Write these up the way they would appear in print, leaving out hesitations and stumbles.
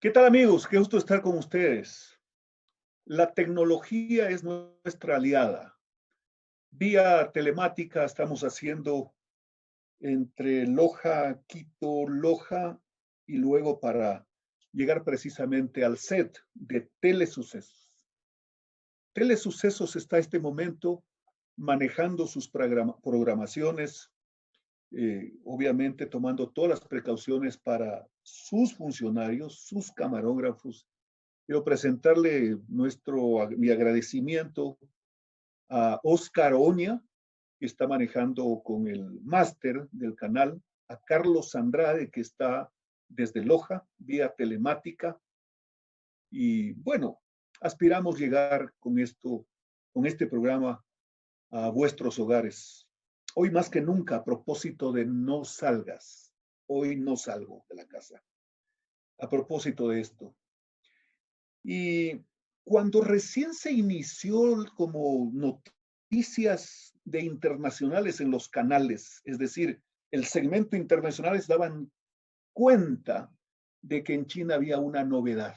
¿Qué tal amigos? Qué gusto estar con ustedes. La tecnología es nuestra aliada. Vía telemática estamos haciendo entre Loja, Quito, Loja y luego para llegar precisamente al set de Telesucesos. Telesucesos está este momento manejando sus programaciones, obviamente tomando todas las precauciones para sus funcionarios, sus camarógrafos. Quiero presentarle mi agradecimiento a Oscar Oña, que está manejando con el máster del canal, a Carlos Andrade, que está desde Loja, vía telemática. Y bueno, aspiramos llegar con este programa a vuestros hogares. Hoy más que nunca, a propósito de no salgas, hoy no salgo de la casa. A propósito de esto, y cuando recién se inició como noticias de internacionales en los canales, es decir, el segmento internacionales daban cuenta de que en China había una novedad,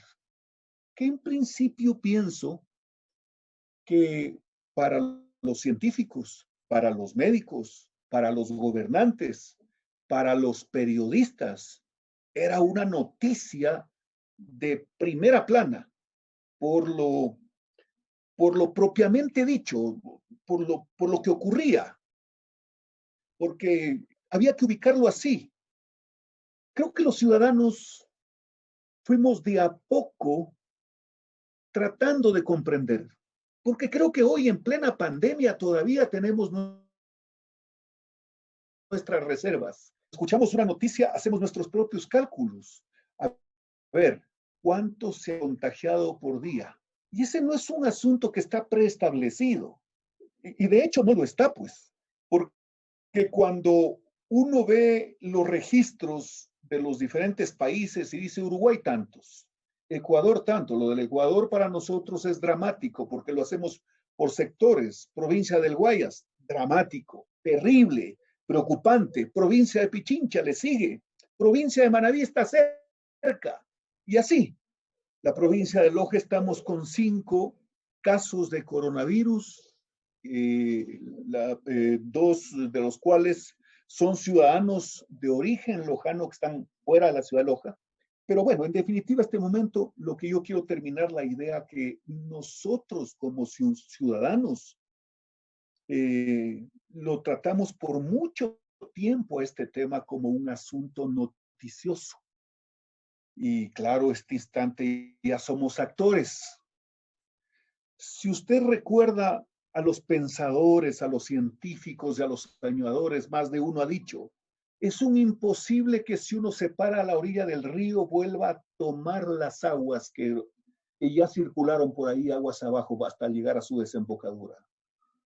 que en principio pienso que para los científicos, para los médicos, para los gobernantes, para los periodistas, era una noticia de primera plana por lo propiamente dicho, por lo que ocurría, porque había que ubicarlo así. Creo que los ciudadanos fuimos de a poco tratando de comprender, porque creo que hoy en plena pandemia todavía tenemos nuestras reservas. Escuchamos una noticia, hacemos nuestros propios cálculos. A ver, ¿cuánto se ha contagiado por día? Y ese no es un asunto que está preestablecido. Y de hecho no lo está, pues, porque que cuando uno ve los registros de los diferentes países y dice Uruguay tantos, Ecuador tanto, lo del Ecuador para nosotros es dramático porque lo hacemos por sectores, provincia del Guayas, dramático, terrible, preocupante, provincia de Pichincha le sigue, provincia de Manabí está cerca y así. La provincia de Loja estamos con 5 casos de coronavirus, dos de los cuales son ciudadanos de origen lojano que están fuera de la ciudad de Loja. Pero bueno, en definitiva, este momento, lo que yo quiero terminar la idea que nosotros como ciudadanos lo tratamos por mucho tiempo este tema como un asunto noticioso. Y claro, este instante ya somos actores. Si usted recuerda a los pensadores, a los científicos y a los soñadores, más de uno ha dicho, es un imposible que si uno se para a la orilla del río vuelva a tomar las aguas que ya circularon por ahí aguas abajo hasta llegar a su desembocadura.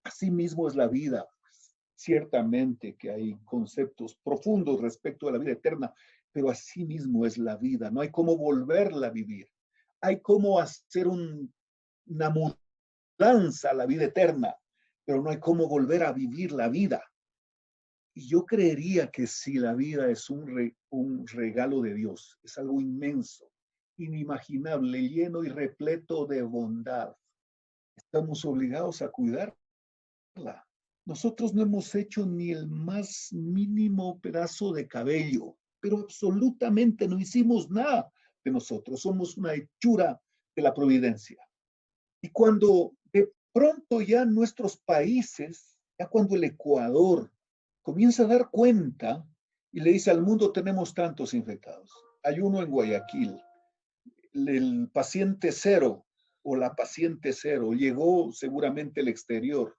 Así mismo es la vida. Pues. Ciertamente que hay conceptos profundos respecto a la vida eterna, pero así mismo es la vida. No hay cómo volverla a vivir. Hay cómo hacer una mudanza a la vida eterna, pero no hay cómo volver a vivir la vida. Y yo creería que si la vida es un regalo de Dios, es algo inmenso, inimaginable, lleno y repleto de bondad, estamos obligados a cuidarla. Nosotros no hemos hecho ni el más mínimo pedazo de cabello, pero absolutamente no hicimos nada de nosotros. Somos una hechura de la providencia. Y cuando de pronto ya nuestros países, ya cuando el Ecuador comienza a dar cuenta y le dice al mundo tenemos tantos infectados. Hay uno en Guayaquil, el paciente cero o la paciente cero, llegó seguramente el exterior.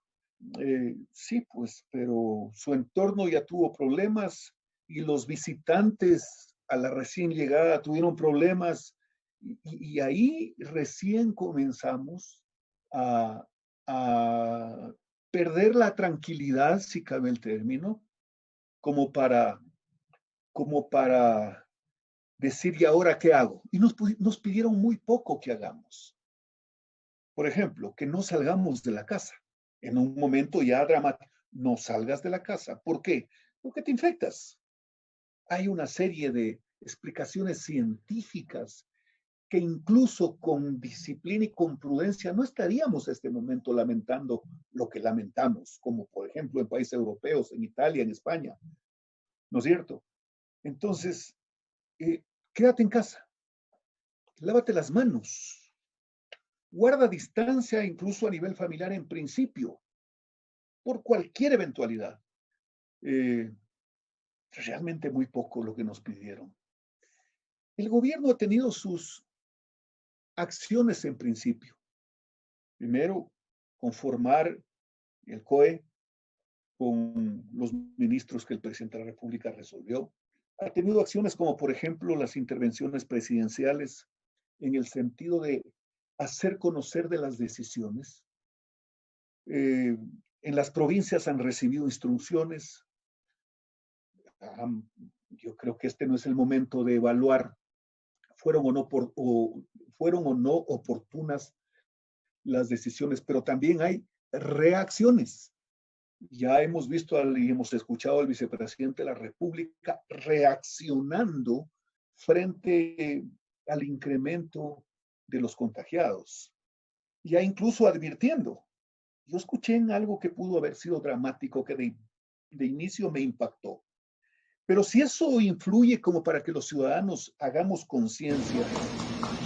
Sí, pues, pero su entorno ya tuvo problemas y los visitantes a la recién llegada tuvieron problemas y ahí recién comenzamos a, a perder la tranquilidad, si cabe el término, como para, como para decir, ¿y ahora qué hago? Y nos pidieron muy poco que hagamos. Por ejemplo, que no salgamos de la casa. En un momento ya dramático, no salgas de la casa. ¿Por qué? Porque te infectas. Hay una serie de explicaciones científicas que incluso con disciplina y con prudencia no estaríamos en este momento lamentando lo que lamentamos, como por ejemplo en países europeos, en Italia, en España, ¿no es cierto? Entonces, quédate en casa, lávate las manos, guarda distancia incluso a nivel familiar en principio, por cualquier eventualidad. Eh, Realmente muy poco lo que nos pidieron. El gobierno ha tenido sus acciones en principio. Primero, conformar el COE con los ministros que el presidente de la República resolvió. Ha tenido acciones como, por ejemplo, las intervenciones presidenciales en el sentido de hacer conocer de las decisiones. En las provincias han recibido instrucciones. Yo creo que este no es el momento de evaluar fueron fueron o no oportunas las decisiones, pero también hay reacciones. Ya hemos visto y hemos escuchado al vicepresidente de la República reaccionando frente al incremento de los contagiados, ya incluso advirtiendo. Yo escuché en algo que pudo haber sido dramático, que de inicio me impactó. Pero si eso influye como para que los ciudadanos hagamos conciencia,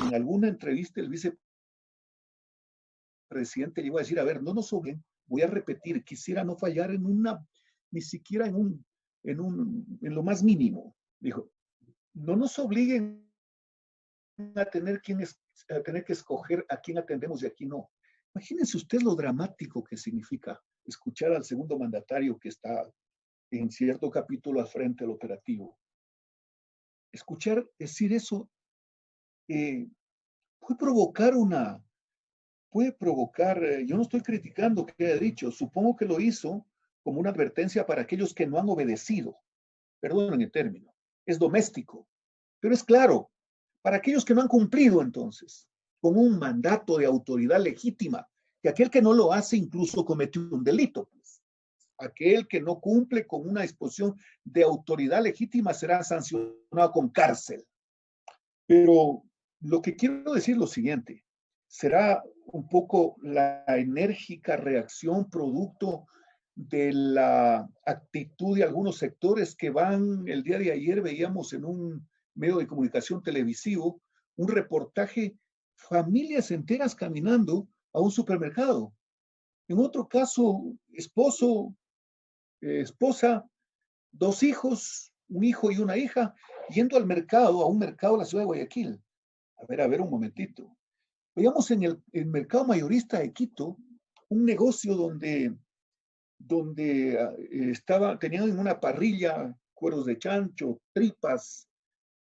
en alguna entrevista el vicepresidente le iba a decir, a ver, no nos obliguen, voy a repetir, quisiera no fallar en una, ni siquiera en lo más mínimo. Dijo, no nos obliguen a tener, a tener que escoger a quién atendemos y a quién no. Imagínense usted lo dramático que significa escuchar al segundo mandatario que está en cierto capítulo al frente del operativo. Escuchar decir eso eh, puede provocar yo no estoy criticando que haya dicho, supongo que lo hizo como una advertencia para aquellos que no han obedecido, perdonen el término, es doméstico, pero es claro, para aquellos que no han cumplido entonces, con un mandato de autoridad legítima, que aquel que no lo hace incluso cometió un delito, pues. Aquel que no cumple con una disposición de autoridad legítima será sancionado con cárcel. Pero lo que quiero decir es lo siguiente, será un poco la enérgica reacción producto de la actitud de algunos sectores que van, el día de ayer veíamos en un medio de comunicación televisivo un reportaje, familias enteras caminando a un supermercado. En otro caso, esposo, esposa, dos hijos, un hijo y una hija, yendo al mercado, a un mercado de la ciudad de Guayaquil. A ver un momentito. Veamos en el mercado mayorista de Quito un negocio donde tenían en una parrilla cueros de chancho, tripas,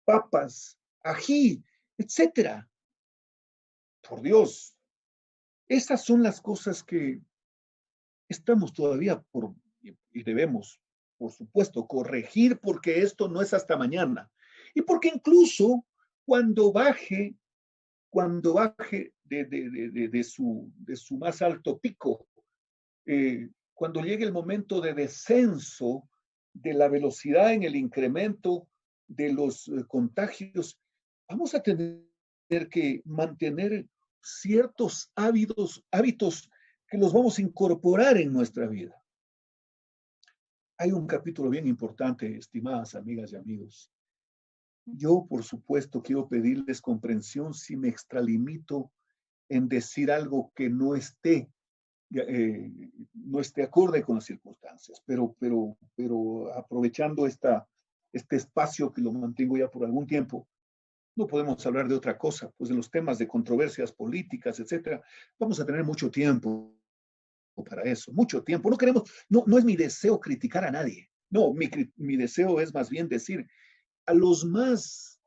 papas, ají, etcétera. Por Dios, esas son las cosas que estamos todavía y debemos, por supuesto, corregir porque esto no es hasta mañana. Y porque incluso cuando baje de su más alto pico, cuando llegue el momento de descenso de la velocidad en el incremento de los contagios, vamos a tener que mantener ciertos hábitos que los vamos a incorporar en nuestra vida. Hay un capítulo bien importante, estimadas amigas y amigos. Yo, por supuesto, quiero pedirles comprensión si me extralimito en decir algo que no esté acorde con las circunstancias, pero aprovechando este espacio que lo mantengo ya por algún tiempo, no podemos hablar de otra cosa, pues de los temas de controversias políticas, etcétera. Vamos a tener mucho tiempo para eso, mucho tiempo. No es mi deseo criticar a nadie. No, mi deseo es más bien decir a los más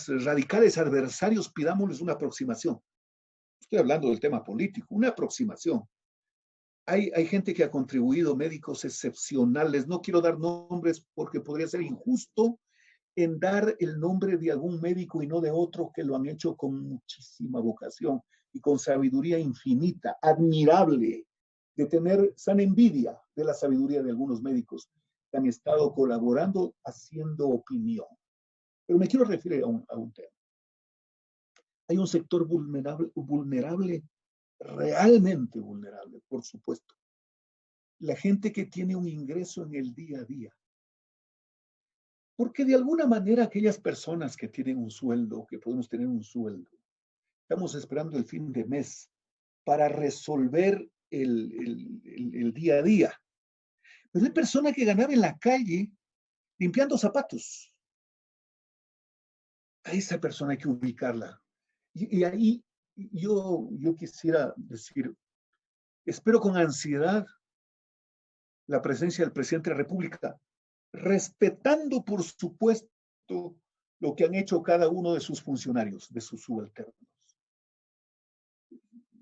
radicales adversarios, pidámosles una aproximación. Estoy hablando del tema político, una aproximación. Hay gente que ha contribuido, médicos excepcionales. No quiero dar nombres porque podría ser injusto en dar el nombre de algún médico y no de otro que lo han hecho con muchísima vocación y con sabiduría infinita, admirable, de tener sana envidia de la sabiduría de algunos médicos que han estado colaborando, haciendo opinión. Pero me quiero referir a un tema. Hay un sector vulnerable, realmente vulnerable, por supuesto. La gente que tiene un ingreso en el día a día. Porque de alguna manera aquellas personas que tienen un sueldo, que podemos tener un sueldo, estamos esperando el fin de mes para resolver el día a día. Pero hay personas que ganaban en la calle limpiando zapatos. A esa persona hay que ubicarla. Y ahí yo quisiera decir, espero con ansiedad la presencia del presidente de la República, respetando, por supuesto, lo que han hecho cada uno de sus funcionarios, de sus subalternos.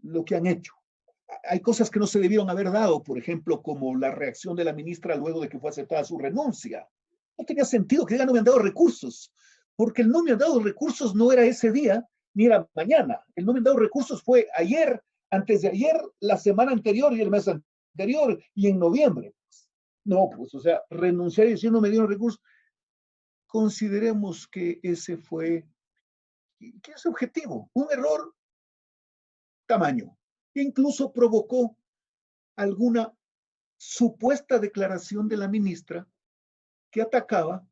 Lo que han hecho. Hay cosas que no se debieron haber dado, por ejemplo, como la reacción de la ministra luego de que fue aceptada su renuncia. No tenía sentido que digan no me han dado recursos, porque el no me han dado recursos no era ese día ni era mañana. El no me han dado recursos fue ayer, antes de ayer, la semana anterior y el mes anterior y en noviembre. No, pues, o sea, renunciar y decir no me dieron recursos. Consideremos que ese fue, que es objetivo, un error tamaño, que incluso provocó alguna supuesta declaración de la ministra que atacaba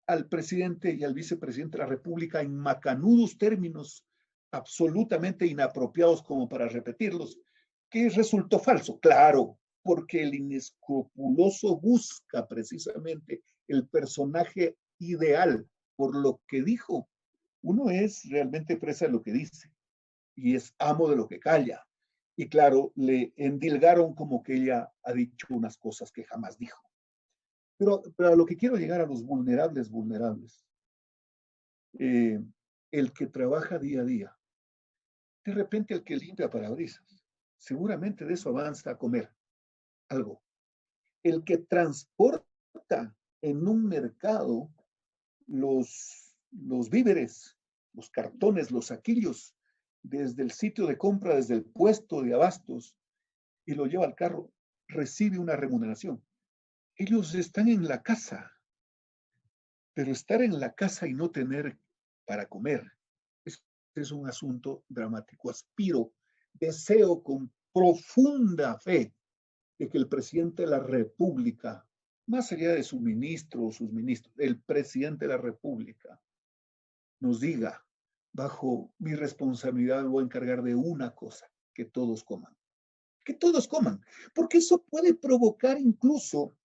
al presidente y al vicepresidente de la República en macanudos términos absolutamente inapropiados como para repetirlos, que resultó falso. Claro, porque el inescrupuloso busca precisamente el personaje ideal por lo que dijo. Uno es realmente presa de lo que dice y es amo de lo que calla. Y claro, le endilgaron como que ella ha dicho unas cosas que jamás dijo. Pero a lo que quiero llegar a los vulnerables, eh, el que trabaja día a día, de repente el que limpia parabrisas, seguramente de eso avanza a comer algo. El que transporta en un mercado los víveres, los cartones, los saquillos, desde el sitio de compra, desde el puesto de abastos, y lo lleva al carro, recibe una remuneración. Ellos están en la casa, pero estar en la casa y no tener para comer es un asunto dramático. Aspiro, deseo con profunda fe de que el presidente de la República, más allá de su ministro o sus ministros, el presidente de la República nos diga, bajo mi responsabilidad me voy a encargar de una cosa, que todos coman. Que todos coman, porque eso puede provocar incluso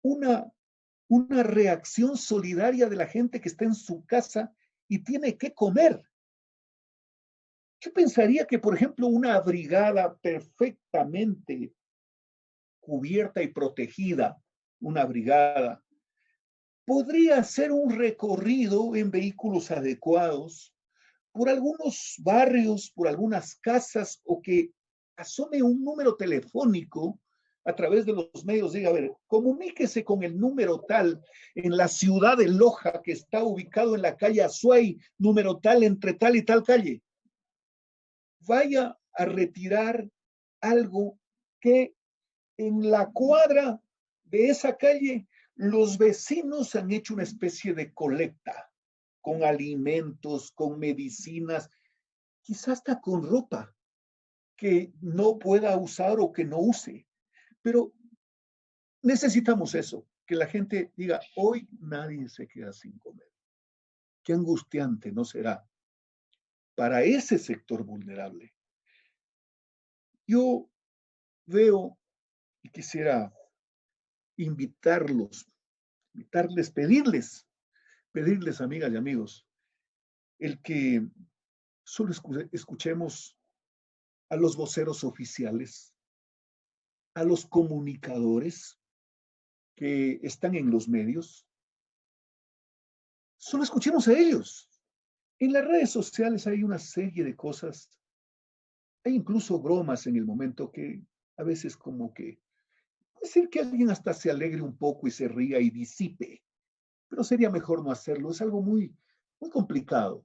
una reacción solidaria de la gente que está en su casa y tiene que comer. Yo pensaría que, por ejemplo, una brigada perfectamente cubierta y protegida, una brigada, podría hacer un recorrido en vehículos adecuados por algunos barrios, por algunas casas, o que asome un número telefónico a través de los medios, diga, a ver, comuníquese con el número tal en la ciudad de Loja, que está ubicado en la calle Azuay, número tal, entre tal y tal calle. Vaya a retirar algo que en la cuadra de esa calle los vecinos han hecho una especie de colecta con alimentos, con medicinas, quizás hasta con ropa que no pueda usar o que no use. Pero necesitamos eso, que la gente diga, hoy nadie se queda sin comer. Qué angustiante no será para ese sector vulnerable. Yo veo y quisiera invitarles, pedirles, amigas y amigos, el que solo escuchemos a los voceros oficiales, a los comunicadores que están en los medios, solo escuchemos a ellos. En las redes sociales hay una serie de cosas, hay incluso bromas en el momento que a veces como que puede ser que alguien hasta se alegre un poco y se ría y disipe, pero sería mejor no hacerlo, es algo muy, muy complicado.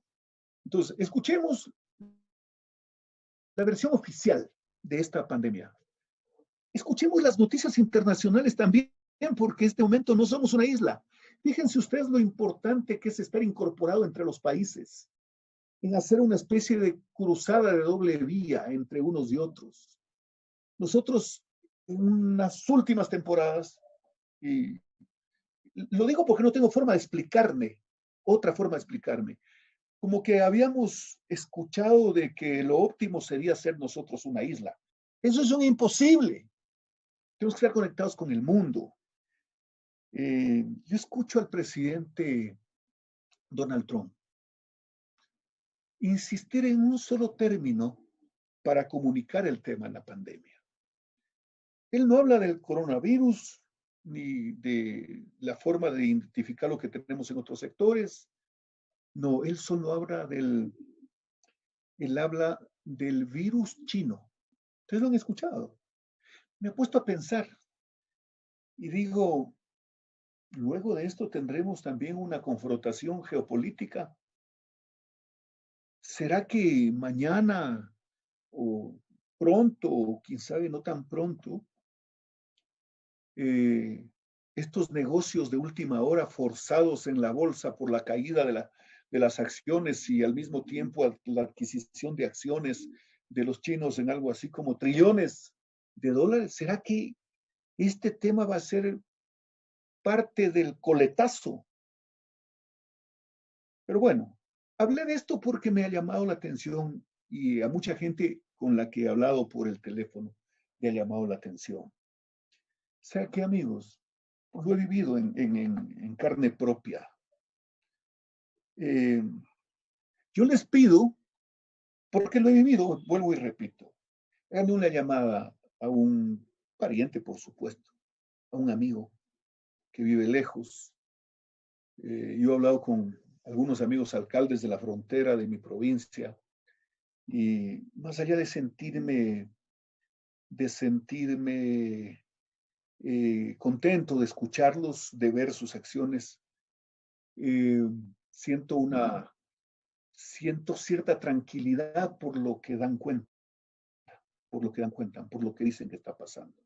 Entonces, escuchemos la versión oficial de esta pandemia. Escuchemos las noticias internacionales también, porque en este momento no somos una isla. Fíjense ustedes lo importante que es estar incorporado entre los países, en hacer una especie de cruzada de doble vía entre unos y otros. Nosotros, en unas últimas temporadas, y lo digo porque no tengo forma de explicarme, otra forma de explicarme, como que habíamos escuchado de que lo óptimo sería ser nosotros una isla. Eso es un imposible. Tenemos que estar conectados con el mundo. Yo escucho al presidente Donald Trump insistir en un solo término para comunicar el tema de la pandemia. Él no habla del coronavirus ni de la forma de identificar lo que tenemos en otros sectores. No, él solo él habla del virus chino. Ustedes lo han escuchado. Me he puesto a pensar y digo, luego de esto tendremos también una confrontación geopolítica. ¿Será que mañana o pronto, o quién sabe, no tan pronto, eh, estos negocios de última hora forzados en la bolsa por la caída de las acciones y al mismo tiempo la adquisición de acciones de los chinos en algo así como trillones de dólares? ¿Será que este tema va a ser parte del coletazo? Pero bueno, hablé de esto porque me ha llamado la atención y a mucha gente con la que he hablado por el teléfono le ha llamado la atención. O sea que, amigos, pues lo he vivido en carne propia. Eh, yo les pido, porque lo he vivido, vuelvo y repito, háganme una llamada a un pariente, por supuesto, a un amigo que vive lejos. Yo he hablado con algunos amigos alcaldes de la frontera de mi provincia y más allá de sentirme contento de escucharlos, de ver sus acciones, eh, siento siento cierta tranquilidad por lo que dan cuenta, por lo que dan cuenta, por lo que dicen que está pasando.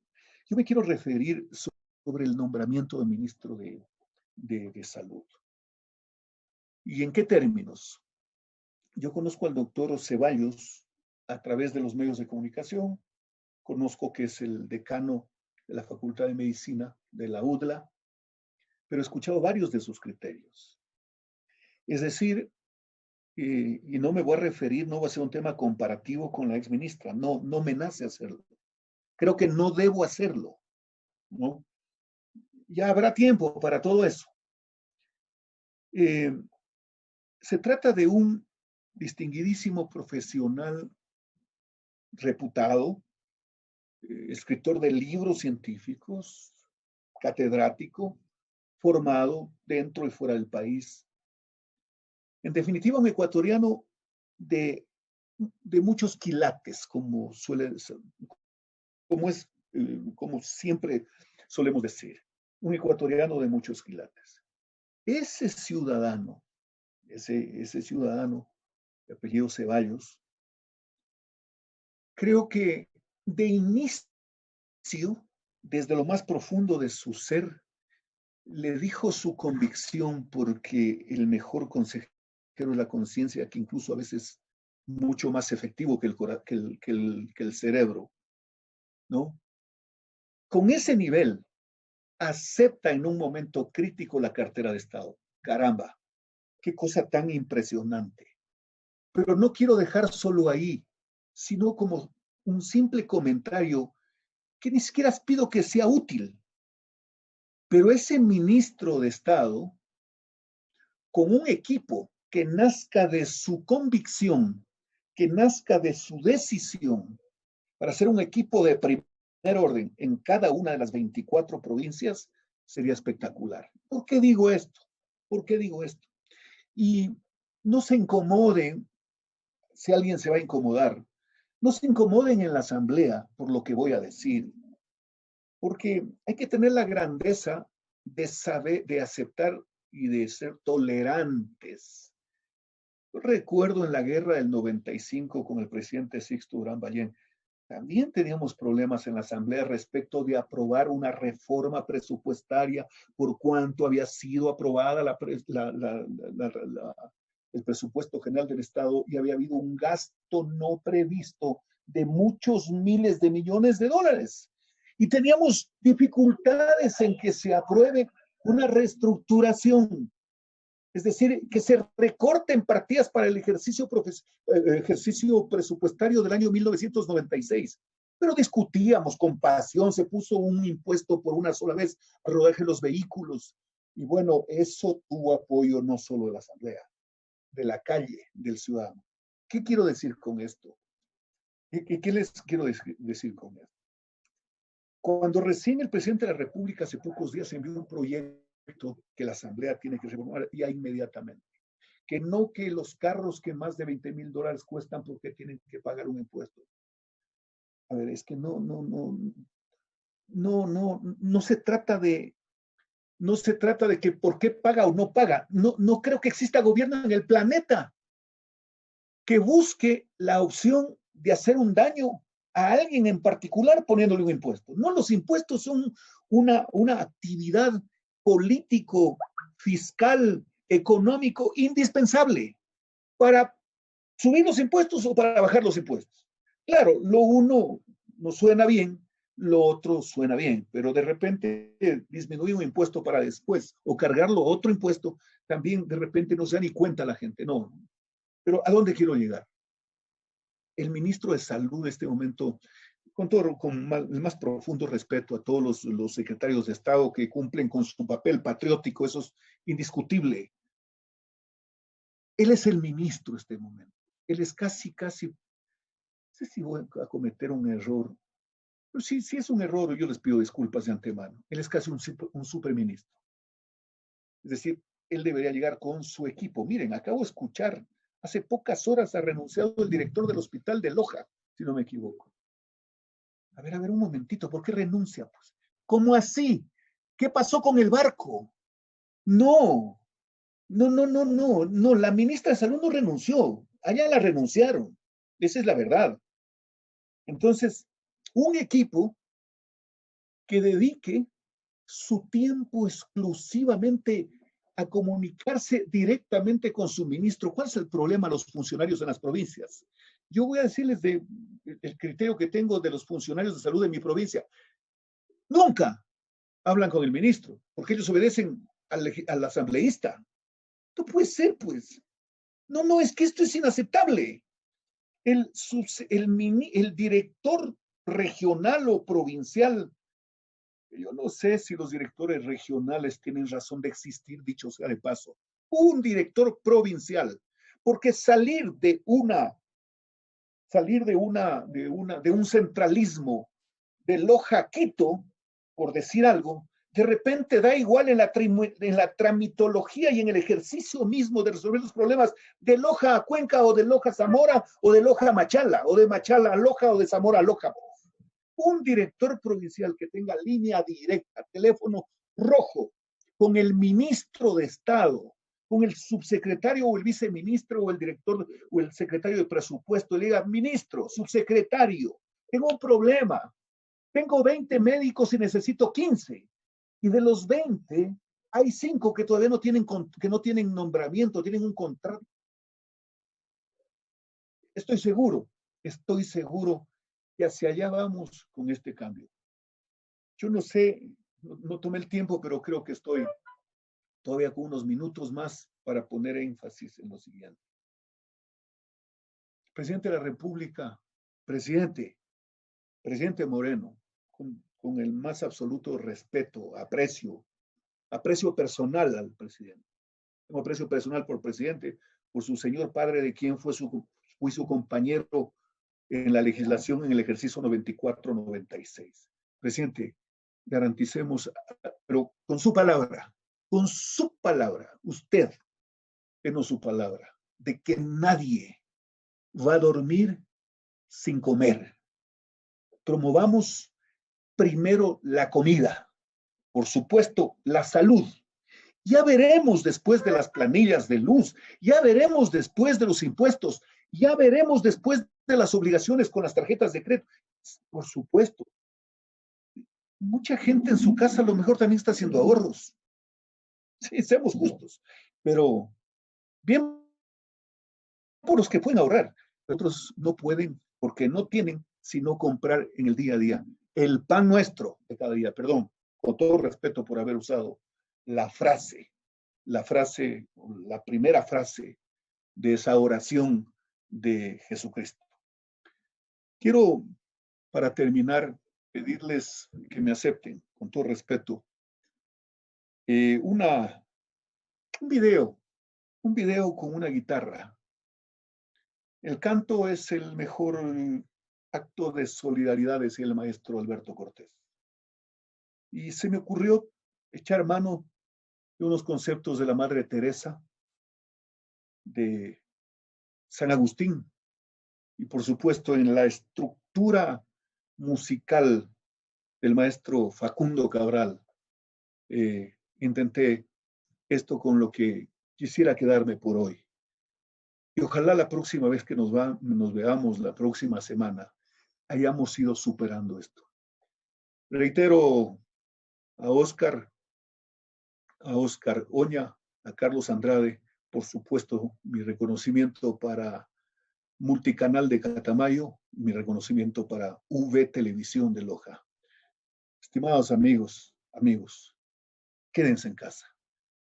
Yo me quiero referir sobre el nombramiento de ministro de Salud. ¿Y en qué términos? Yo conozco al doctor Ceballos a través de los medios de comunicación, conozco que es el decano de la Facultad de Medicina de la UDLA, pero he escuchado varios de sus criterios. Es decir, y no me voy a referir, no va a ser un tema comparativo con la exministra, no, no me nace hacerlo. Creo que no debo hacerlo, ¿no? Ya habrá tiempo para todo eso. Eh, se trata de un distinguidísimo profesional reputado, escritor de libros científicos, catedrático, formado dentro y fuera del país. En definitiva, un ecuatoriano de, de muchos quilates, como suele ser, como siempre solemos decir, un ecuatoriano de muchos quilates. Ese ciudadano, ese ciudadano de apellido Ceballos, creo que de inicio, desde lo más profundo de su ser, le dijo su convicción porque el mejor consejero es la conciencia, que incluso a veces mucho más efectivo que el cerebro, ¿no? Con ese nivel, acepta en un momento crítico la cartera de Estado. Caramba, qué cosa tan impresionante. Pero no quiero dejar solo ahí, sino como un simple comentario que ni siquiera pido que sea útil. Pero ese ministro de Estado, con un equipo que nazca de su convicción, que nazca de su decisión, para ser un equipo de primer orden en cada una de las 24 provincias, sería espectacular. ¿Por qué digo esto? ¿Por qué digo esto? Y no se incomoden, si alguien se va a incomodar, no se incomoden en la asamblea por lo que voy a decir, porque hay que tener la grandeza de saber, de aceptar y de ser tolerantes. Yo recuerdo en la guerra del 95 con el presidente Sixto Durán Ballén, También teníamos problemas en la Asamblea respecto de aprobar una reforma presupuestaria por cuanto había sido aprobada el presupuesto general del Estado y había habido un gasto no previsto de muchos miles de millones de dólares. Y teníamos dificultades en que se apruebe una reestructuración, es decir, que se recorten partidas para el ejercicio presupuestario del año 1996. Pero discutíamos con pasión, se puso un impuesto por una sola vez al rodaje de los vehículos. Y bueno, eso tuvo apoyo no solo de la Asamblea, de la calle, del ciudadano. ¿Qué quiero decir con esto? ¿Qué les quiero decir con esto? Cuando recién el presidente de la República hace pocos días envió un proyecto que la Asamblea tiene que reformar ya inmediatamente, que no que los carros que más de $20,000 cuestan porque tienen que pagar un impuesto. A ver, es que no se trata de que por qué paga o no paga. No creo que exista gobierno en el planeta que busque la opción de hacer un daño a alguien en particular poniéndole un impuesto. No, los impuestos son una actividad político, fiscal, económico indispensable para subir los impuestos o para bajar los impuestos. Claro, lo uno no suena bien, lo otro suena bien, pero de repente disminuir un impuesto para después o cargarlo a otro impuesto, también de repente no se da ni cuenta la gente. No, pero ¿a dónde quiero llegar? El ministro de Salud en este momento, con el más profundo respeto a todos los secretarios de Estado que cumplen con su papel patriótico, eso es indiscutible. Él es el ministro en este momento. Él es casi, no sé si voy a cometer un error, pero si es un error, yo les pido disculpas de antemano. Él es casi un superministro. Es decir, él debería llegar con su equipo. Miren, acabo de escuchar, hace pocas horas ha renunciado el director del hospital de Loja, si no me equivoco. A ver, un momentito, ¿por qué renuncia? Pues, ¿cómo así? ¿Qué pasó con el barco? No, la ministra de Salud no renunció, allá la renunciaron, esa es la verdad. Entonces, un equipo que dedique su tiempo exclusivamente a comunicarse directamente con su ministro. ¿Cuál es el problema de los funcionarios en las provincias? Yo voy a decirles el criterio que tengo de los funcionarios de salud de mi provincia. Nunca hablan con el ministro, porque ellos obedecen al asambleísta. No puede ser, pues. No, es que esto es inaceptable. El director regional o provincial, yo no sé si los directores regionales tienen razón de existir, dicho sea de paso. Un director provincial, porque salir de un centralismo de Loja a Quito, por decir algo, de repente da igual en la tramitología y en el ejercicio mismo de resolver los problemas de Loja a Cuenca o de Loja a Zamora o de Loja a Machala o de Machala a Loja o de Zamora a Loja. Un director provincial que tenga línea directa, teléfono rojo, con el ministro de Estado, con el subsecretario o el viceministro o el director o el secretario de presupuesto, le diga, ministro, subsecretario, tengo un problema, tengo 20 médicos y necesito 15. Y de los 20, hay 5 que todavía no tienen nombramiento, tienen un contrato. Estoy seguro que hacia allá vamos con este cambio. Yo no sé, no tomé el tiempo, pero creo que estoy todavía con unos minutos más para poner énfasis en lo siguiente. Presidente de la República, presidente Moreno, con el más absoluto respeto, aprecio personal al presidente. Tengo aprecio personal por el presidente, por su señor padre, de quien fue su compañero en la legislación en el ejercicio 94-96. Presidente, garanticemos, pero con su palabra, usted, denos su palabra, de que nadie va a dormir sin comer. Promovamos primero la comida, por supuesto, la salud. Ya veremos después de las planillas de luz, ya veremos después de los impuestos, ya veremos después de las obligaciones con las tarjetas de crédito, Por supuesto, mucha gente en su casa a lo mejor también está haciendo ahorros. Sí, seamos justos, pero bien por los que pueden ahorrar. Otros no pueden porque no tienen sino comprar en el día a día. El pan nuestro de cada día, perdón, con todo respeto por haber usado la frase, la primera frase de esa oración de Jesucristo. Quiero, para terminar, pedirles que me acepten, con todo respeto, una, un video, un video con una guitarra. El canto es el mejor acto de solidaridad, decía el maestro Alberto Cortés. Y se me ocurrió echar mano de unos conceptos de la Madre Teresa, de San Agustín, y por supuesto en la estructura musical del maestro Facundo Cabral. Intenté esto con lo que quisiera quedarme por hoy. Y ojalá la próxima vez que nos veamos, la próxima semana, hayamos ido superando esto. Reitero a Oscar Oña, a Carlos Andrade, por supuesto, mi reconocimiento para Multicanal de Catamayo, mi reconocimiento para V Televisión de Loja. Estimados amigos, quédense en casa.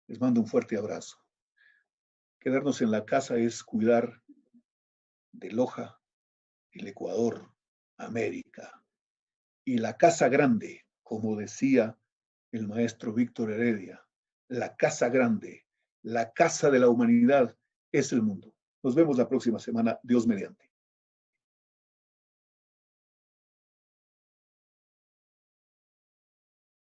Les mando un fuerte abrazo. Quedarnos en la casa es cuidar de Loja, el Ecuador, América. Y la casa grande, como decía el maestro Víctor Heredia, la casa grande, la casa de la humanidad es el mundo. Nos vemos la próxima semana, Dios mediante.